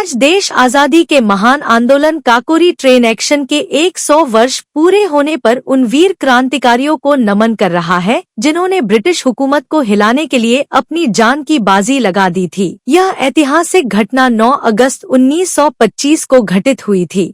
आज देश आजादी के महान आंदोलन काकोरी ट्रेन एक्शन के 100 वर्ष पूरे होने पर उन वीर क्रांतिकारियों को नमन कर रहा है जिन्होंने ब्रिटिश हुकूमत को हिलाने के लिए अपनी जान की बाजी लगा दी थी। यह ऐतिहासिक घटना 9 अगस्त 1925 को घटित हुई थी,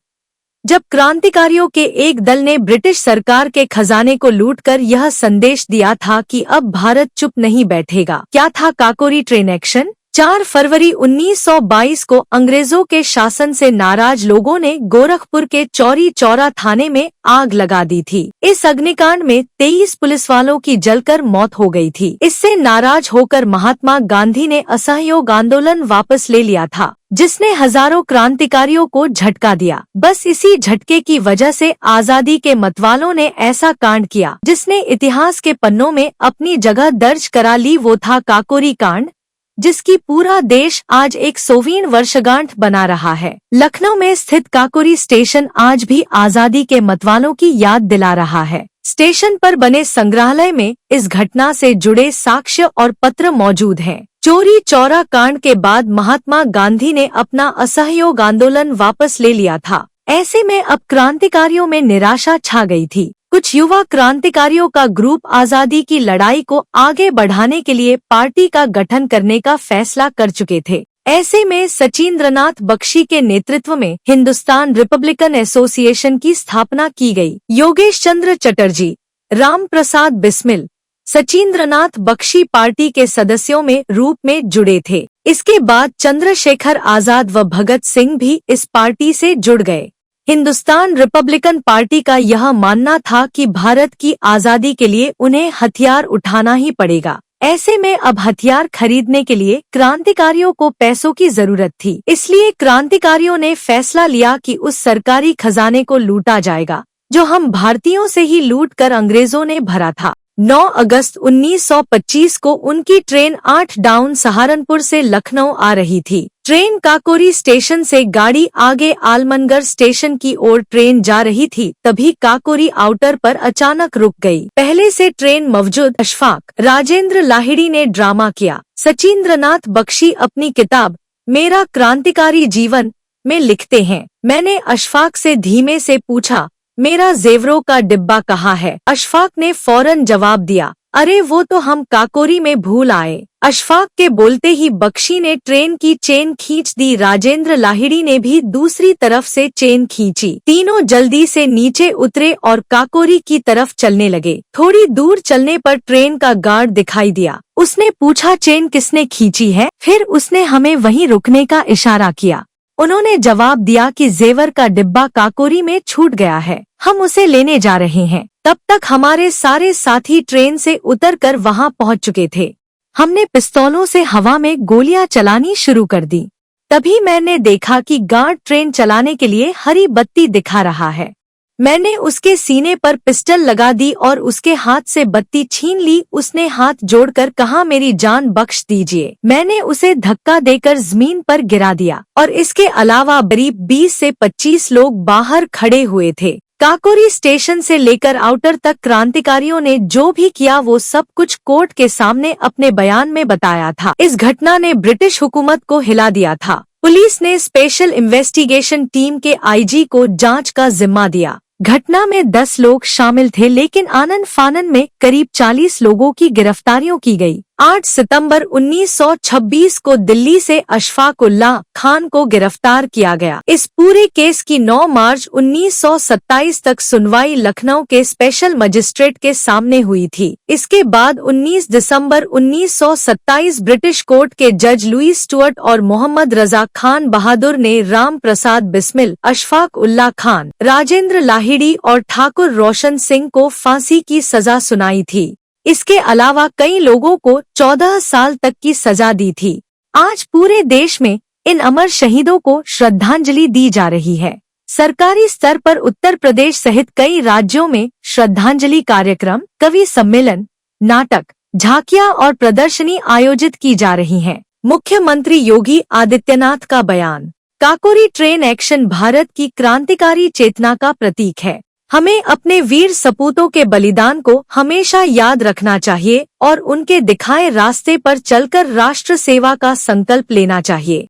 जब क्रांतिकारियों के एक दल ने ब्रिटिश सरकार के खजाने को लूटकर यह संदेश दिया था कि अब भारत चुप नहीं बैठेगा। क्या था काकोरी ट्रेन एक्शन? 4 फरवरी 1922 को अंग्रेजों के शासन से नाराज लोगों ने गोरखपुर के चौरी चौरा थाने में आग लगा दी थी। इस अग्निकांड में 23 पुलिस वालों की जलकर मौत हो गई थी। इससे नाराज होकर महात्मा गांधी ने असहयोग आंदोलन वापस ले लिया था, जिसने हजारों क्रांतिकारियों को झटका दिया। बस इसी झटके की वजह से आजादी के मतवालों ने ऐसा कांड किया जिसने इतिहास के पन्नों में अपनी जगह दर्ज करा ली। वो था काकोरी कांड, जिसकी पूरा देश आज 100वीं वर्षगांठ बना रहा है। लखनऊ में स्थित काकोरी स्टेशन आज भी आजादी के मतवालों की याद दिला रहा है। स्टेशन पर बने संग्रहालय में इस घटना से जुड़े साक्ष्य और पत्र मौजूद हैं। चौरी चौरा कांड के बाद महात्मा गांधी ने अपना असहयोग आंदोलन वापस ले लिया था। ऐसे में अब क्रांतिकारियों में निराशा छा गई थी। कुछ युवा क्रांतिकारियों का ग्रुप आजादी की लड़ाई को आगे बढ़ाने के लिए पार्टी का गठन करने का फैसला कर चुके थे। ऐसे में सचिंद्रनाथ बख्शी के नेतृत्व में हिंदुस्तान रिपब्लिकन एसोसिएशन की स्थापना की गई। योगेश चंद्र चटर्जी, राम प्रसाद बिस्मिल, सचिंद्रनाथ बख्शी पार्टी के सदस्यों में रूप में जुड़े थे। इसके बाद चंद्रशेखर आजाद व भगत सिंह भी इस पार्टी से जुड़ गए। हिंदुस्तान रिपब्लिकन पार्टी का यह मानना था कि भारत की आजादी के लिए उन्हें हथियार उठाना ही पड़ेगा। ऐसे में अब हथियार खरीदने के लिए क्रांतिकारियों को पैसों की जरूरत थी। इसलिए क्रांतिकारियों ने फैसला लिया कि उस सरकारी खजाने को लूटा जाएगा जो हम भारतीयों से ही लूटकर अंग्रेजों ने भरा था। 9 अगस्त 1925 को उनकी ट्रेन 8 डाउन सहारनपुर से लखनऊ आ रही थी। ट्रेन काकोरी स्टेशन से गाड़ी आगे आलमनगर स्टेशन की ओर ट्रेन जा रही थी, तभी काकोरी आउटर पर अचानक रुक गई। पहले से ट्रेन मौजूद अशफाक राजेंद्र लाहिड़ी ने ड्रामा किया। सचिंद्रनाथ बख्शी अपनी किताब मेरा क्रांतिकारी जीवन में लिखते हैं, मैंने अशफाक से धीमे से पूछा, मेरा जेवरों का डिब्बा कहाँ है? अशफाक ने फौरन जवाब दिया, अरे वो तो हम काकोरी में भूल आए। अशफाक के बोलते ही बख्शी ने ट्रेन की चेन खींच दी। राजेंद्र लाहिड़ी ने भी दूसरी तरफ से चेन खींची। तीनों जल्दी से नीचे उतरे और काकोरी की तरफ चलने लगे। थोड़ी दूर चलने पर ट्रेन का गार्ड दिखाई दिया। उसने पूछा, चेन किसने खींची है? फिर उसने हमें वहीं रुकने का इशारा किया। उन्होंने जवाब दिया कि जेवर का डिब्बा काकोरी में छूट गया है, हम उसे लेने जा रहे हैं। तब तक हमारे सारे साथी ट्रेन से उतरकर वहां पहुंच चुके थे। हमने पिस्तौलों से हवा में गोलियां चलानी शुरू कर दी। तभी मैंने देखा कि गार्ड ट्रेन चलाने के लिए हरी बत्ती दिखा रहा है। मैंने उसके सीने पर पिस्टल लगा दी और उसके हाथ से बत्ती छीन ली। उसने हाथ जोड़कर कहा, मेरी जान बख्श दीजिए। मैंने उसे धक्का देकर जमीन पर गिरा दिया और इसके अलावा करीब 20 से 25 लोग बाहर खड़े हुए थे। काकोरी स्टेशन से लेकर आउटर तक क्रांतिकारियों ने जो भी किया वो सब कुछ कोर्ट के सामने अपने बयान में बताया था। इस घटना ने ब्रिटिश हुकूमत को हिला दिया था। पुलिस ने स्पेशल इन्वेस्टिगेशन टीम के आईजी को जांच का जिम्मा दिया। घटना में 10 लोग शामिल थे, लेकिन आनन फानन में करीब 40 लोगों की गिरफ्तारियों की गई। 8 सितंबर 1926 को दिल्ली से अशफाक उल्लाह खान को गिरफ्तार किया गया। इस पूरे केस की 9 मार्च 1927 तक सुनवाई लखनऊ के स्पेशल मजिस्ट्रेट के सामने हुई थी। इसके बाद 19 दिसंबर 1927 ब्रिटिश कोर्ट के जज लुईस स्टुअर्ट और मोहम्मद रजा खान बहादुर ने राम प्रसाद बिस्मिल, अशफाक उल्लाह खान, राजेंद्र लाहिड़ी और ठाकुर रोशन सिंह को फांसी की सजा सुनाई थी। इसके अलावा कई लोगों को 14 साल तक की सजा दी थी। आज पूरे देश में इन अमर शहीदों को श्रद्धांजलि दी जा रही है। सरकारी स्तर पर उत्तर प्रदेश सहित कई राज्यों में श्रद्धांजलि कार्यक्रम, कवि सम्मेलन, नाटक, झांकियां और प्रदर्शनी आयोजित की जा रही हैं। मुख्यमंत्री योगी आदित्यनाथ का बयान, काकोरी ट्रेन एक्शन भारत की क्रांतिकारी चेतना का प्रतीक है। हमें अपने वीर सपूतों के बलिदान को हमेशा याद रखना चाहिए और उनके दिखाए रास्ते पर चलकर राष्ट्र सेवा का संकल्प लेना चाहिए।